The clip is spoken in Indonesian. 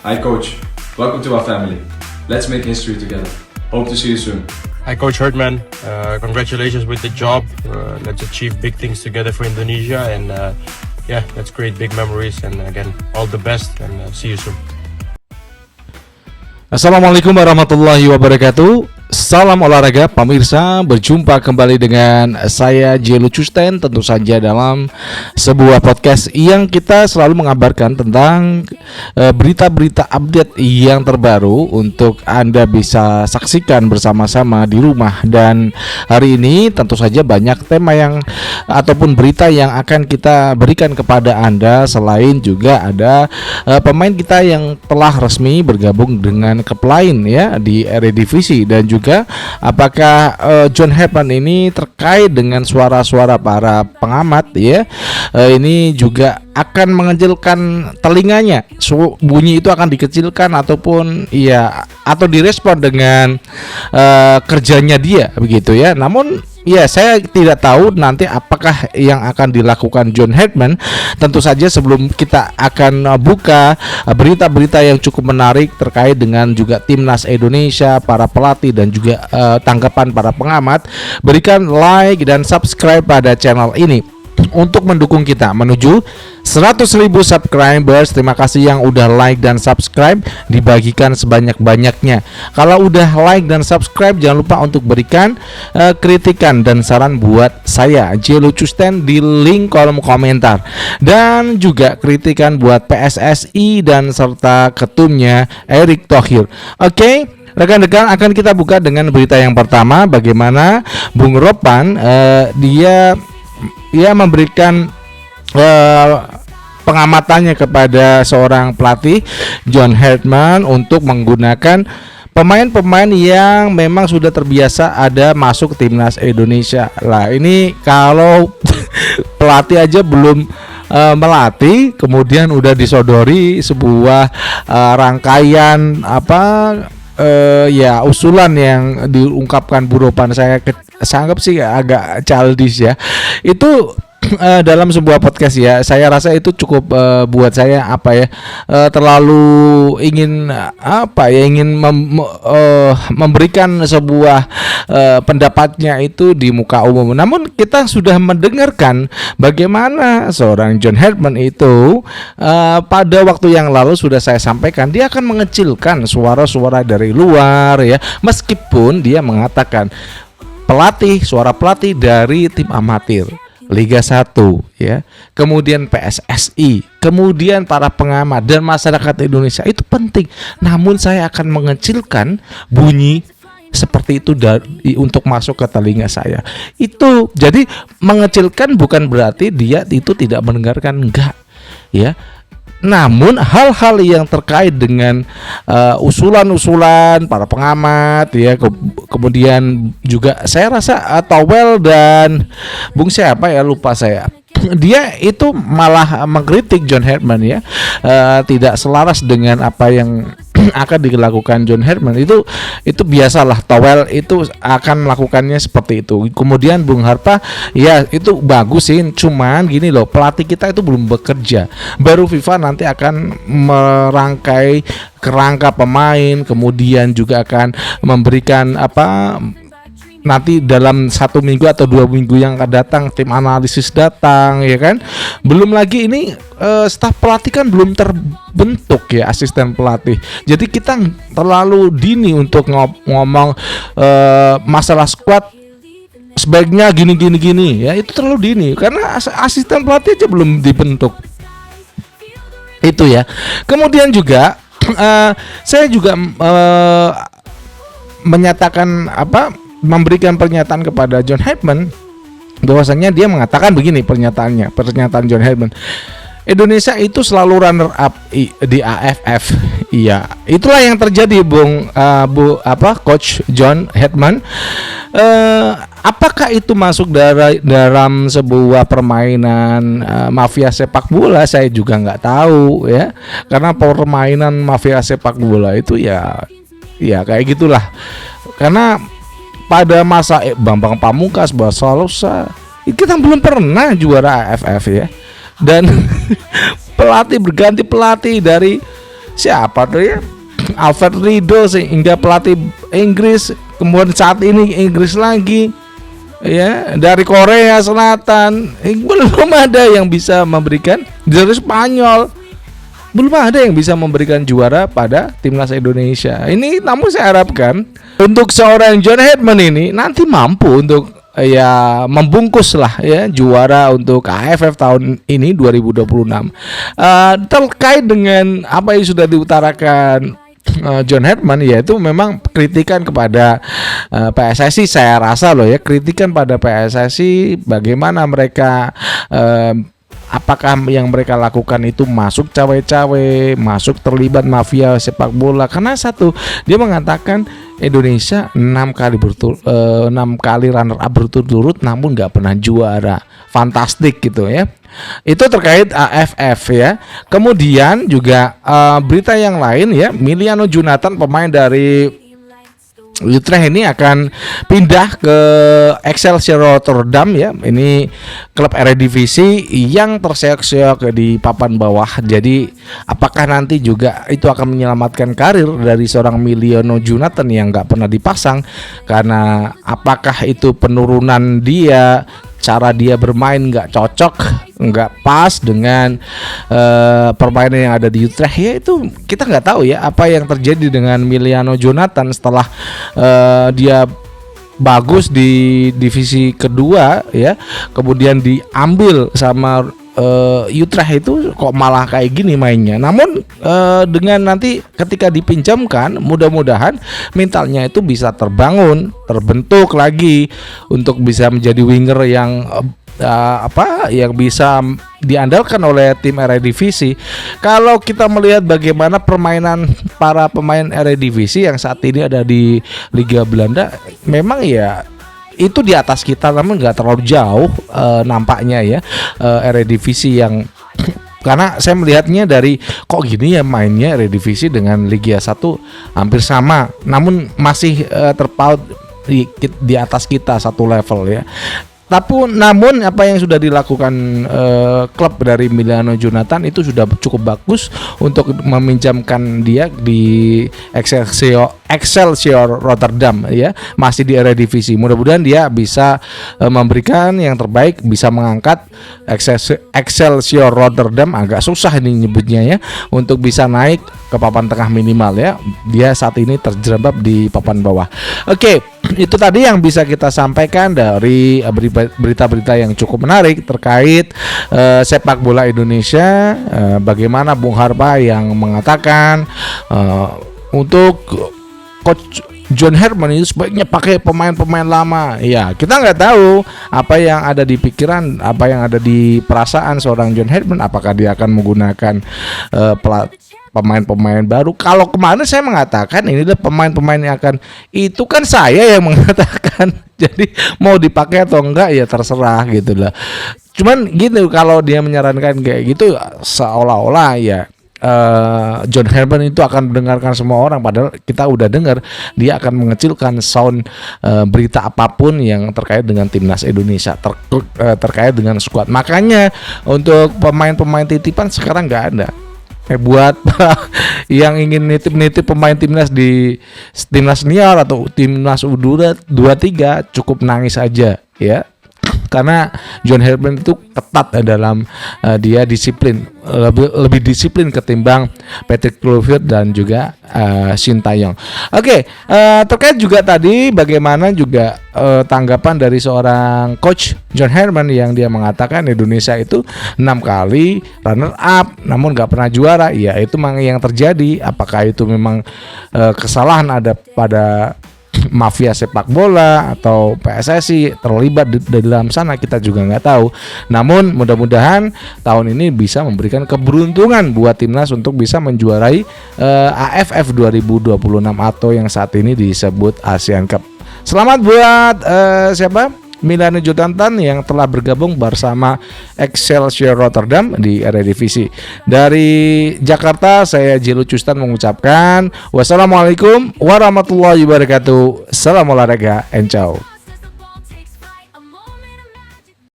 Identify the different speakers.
Speaker 1: Hi coach, welcome to our family. Let's make history together. Hope to see you soon.
Speaker 2: Hi Coach Herdman, congratulations with the job. Let's achieve big things together for Indonesia and let's create big memories and again all the best and see you soon.
Speaker 3: Assalamualaikum warahmatullahi wabarakatuh. Salam olahraga pemirsa, berjumpa kembali dengan saya Jelu Custen, tentu saja dalam sebuah podcast yang kita selalu mengabarkan tentang berita-berita update yang terbaru untuk Anda bisa saksikan bersama-sama di rumah. Dan hari ini tentu saja banyak tema yang ataupun berita yang akan kita berikan kepada Anda. Selain juga ada pemain kita yang telah resmi bergabung dengan klub lain ya di Eredivisie, dan juga apakah John Herdman ini terkait dengan suara-suara para pengamat ya, ini juga akan mengecilkan telinganya, bunyi itu akan dikecilkan ataupun atau direspon dengan kerjanya dia begitu ya. Namun saya tidak tahu nanti apakah yang akan dilakukan John Herdman. Tentu saja sebelum kita akan buka berita-berita yang cukup menarik terkait dengan juga timnas Indonesia, para pelatih dan juga tanggapan para pengamat, berikan like dan subscribe pada channel ini untuk mendukung kita menuju 100.000 subscribers. Terima kasih yang udah like dan subscribe, dibagikan sebanyak-banyaknya. Kalau udah like dan subscribe, jangan lupa untuk berikan kritikan dan saran buat saya Jelu Custen di link kolom komentar, dan juga kritikan buat PSSI dan serta ketumnya Erick Thohir. Oke, rekan-rekan, akan kita buka dengan berita yang pertama, bagaimana Bung Ropan dia memberikan pengamatannya kepada seorang pelatih John Herdman untuk menggunakan pemain-pemain yang memang sudah terbiasa ada masuk timnas Indonesia. Lah ini kalau pelatih aja belum melatih, kemudian udah disodori sebuah rangkaian usulan yang diungkapkan Bu Ropan. Saya anggap sih agak childish ya. Itu dalam sebuah podcast ya, saya rasa itu cukup buat saya terlalu ingin memberikan sebuah pendapatnya itu di muka umum. Namun kita sudah mendengarkan bagaimana seorang John Herdman itu pada waktu yang lalu sudah saya sampaikan, dia akan mengecilkan suara-suara dari luar ya, meskipun dia mengatakan suara pelatih dari tim amatir Liga 1 ya, kemudian PSSI, kemudian para pengamat dan masyarakat Indonesia itu penting. Namun saya akan mengecilkan bunyi seperti itu untuk masuk ke telinga saya. Itu jadi mengecilkan bukan berarti dia itu tidak mendengarkan, enggak ya. Namun hal-hal yang terkait dengan usulan-usulan para pengamat ya, kemudian juga saya rasa Towel dan Bung siapa ya, lupa saya, dia itu malah mengkritik John Herdman ya, tidak selaras dengan apa yang akan dilakukan John Herdman. Itu biasalah, Towel itu akan melakukannya seperti itu. Kemudian Bung Harpa ya itu bagus sih, cuman gini loh, pelatih kita itu belum bekerja, baru FIFA nanti akan merangkai kerangka pemain, kemudian juga akan memberikan nanti dalam 1 minggu atau 2 minggu yang akan datang tim analisis datang ya kan. Belum lagi ini staf pelatih kan belum terbentuk ya, asisten pelatih. Jadi kita terlalu dini untuk ngomong masalah squad sebaiknya gini ya, itu terlalu dini karena asisten pelatih aja belum dibentuk. Itu ya. Kemudian juga saya juga memberikan pernyataan kepada John Herdman, bahwasanya dia mengatakan begini pernyataan John Herdman, Indonesia itu selalu runner up di AFF. Iya, itulah yang terjadi Coach John Herdman. Apakah itu masuk dalam sebuah permainan mafia sepak bola? Saya juga nggak tahu ya, karena permainan mafia sepak bola itu ya kayak gitulah. Karena pada masa Bambang Pamungkas, Basalosa, kita belum pernah juara AFF ya. Dan pelatih berganti pelatih dari siapa tuh ya, Alfred Riedel, sehingga pelatih Inggris, kemudian saat ini Inggris lagi ya, dari Korea Selatan, belum ada yang bisa memberikan, dari Spanyol belum ada yang bisa memberikan juara pada timnas Indonesia ini. Namun saya harapkan untuk seorang John Herdman ini nanti mampu untuk ya membungkus lah ya juara untuk AFF tahun ini 2026. Terkait dengan apa yang sudah diutarakan John Herdman, yaitu memang kritikan kepada PSSI. Saya rasa loh ya, kritikan pada PSSI bagaimana mereka apakah yang mereka lakukan itu masuk cawe-cawe, masuk terlibat mafia sepak bola. Karena satu, dia mengatakan Indonesia 6 kali runner up berturut-turut namun nggak pernah juara. Fantastik gitu ya. Itu terkait AFF ya. Kemudian juga berita yang lain ya, Emiliano Jonathan, pemain dari Utrecht ini akan pindah ke Excelsior Rotterdam ya. Ini klub Eredivisie yang terseok-seok di papan bawah. Jadi apakah nanti juga itu akan menyelamatkan karir dari seorang Emiliano Jonathan yang nggak pernah dipasang? Karena apakah itu penurunan dia, cara dia bermain nggak cocok, nggak pas dengan permainan yang ada di Utrecht ya, itu kita nggak tahu ya apa yang terjadi dengan Emiliano Jonathan setelah dia bagus di divisi kedua ya, kemudian diambil sama Utrecht itu kok malah kayak gini mainnya. Namun dengan nanti ketika dipinjamkan, mudah-mudahan mentalnya itu bisa terbentuk lagi untuk bisa menjadi winger yang yang bisa diandalkan oleh tim Eredivisie. Kalau kita melihat bagaimana permainan para pemain Eredivisie yang saat ini ada di Liga Belanda, memang ya itu di atas kita, namun nggak terlalu jauh nampaknya ya Eredivisie yang karena saya melihatnya dari kok gini ya mainnya Eredivisie dengan Liga 1 hampir sama, namun masih terpaut di atas kita satu level ya. Namun apa yang sudah dilakukan klub dari Emiliano Jonathan itu sudah cukup bagus untuk meminjamkan dia di Excelsior Rotterdam ya, masih di Eredivisie. Mudah-mudahan dia bisa memberikan yang terbaik, bisa mengangkat Excelsior Rotterdam, agak susah ini nyebutnya ya, untuk bisa naik ke papan tengah minimal ya. Dia saat ini terjerembab di papan bawah. Oke, itu tadi yang bisa kita sampaikan dari berita-berita yang cukup menarik terkait sepak bola Indonesia. Bagaimana Bung Harpa yang mengatakan untuk Coach John Herdman itu sebaiknya pakai pemain-pemain lama. Ya, kita nggak tahu apa yang ada di pikiran, apa yang ada di perasaan seorang John Herdman. Apakah dia akan menggunakan pemain-pemain baru? Kalau kemarin saya mengatakan ini adalah pemain-pemain yang akan, itu kan saya yang mengatakan. Jadi mau dipakai atau enggak ya terserah gitu lah. Cuman gitu, kalau dia menyarankan kayak gitu seolah-olah ya John Herdman itu akan mendengarkan semua orang, padahal kita udah dengar dia akan mengecilkan sound berita apapun yang terkait dengan timnas Indonesia, terkait dengan skuad. Makanya untuk pemain-pemain titipan sekarang nggak ada. Buat yang ingin nitip pemain timnas di timnas senior atau timnas U23 cukup nangis aja ya. Karena John Herdman itu ketat dalam dia disiplin, lebih disiplin ketimbang Patrick Kluivert dan juga Sintayong. Oke, terkait juga tadi bagaimana juga tanggapan dari seorang coach John Herdman yang dia mengatakan Indonesia itu 6 kali runner up namun gak pernah juara. Ya itu memang yang terjadi. Apakah itu memang kesalahan ada pada mafia sepak bola atau PSSI terlibat di dalam sana, kita juga nggak tahu. Namun mudah-mudahan tahun ini bisa memberikan keberuntungan buat timnas untuk bisa menjuarai AFF 2026 atau yang saat ini disebut ASEAN Cup. Selamat buat Emiliano Jonathan yang telah bergabung bersama Excelsior Rotterdam di Eredivisie. Dari Jakarta, saya Jilu Custan mengucapkan wassalamualaikum warahmatullahi wabarakatuh. Salam olahraga and ciao.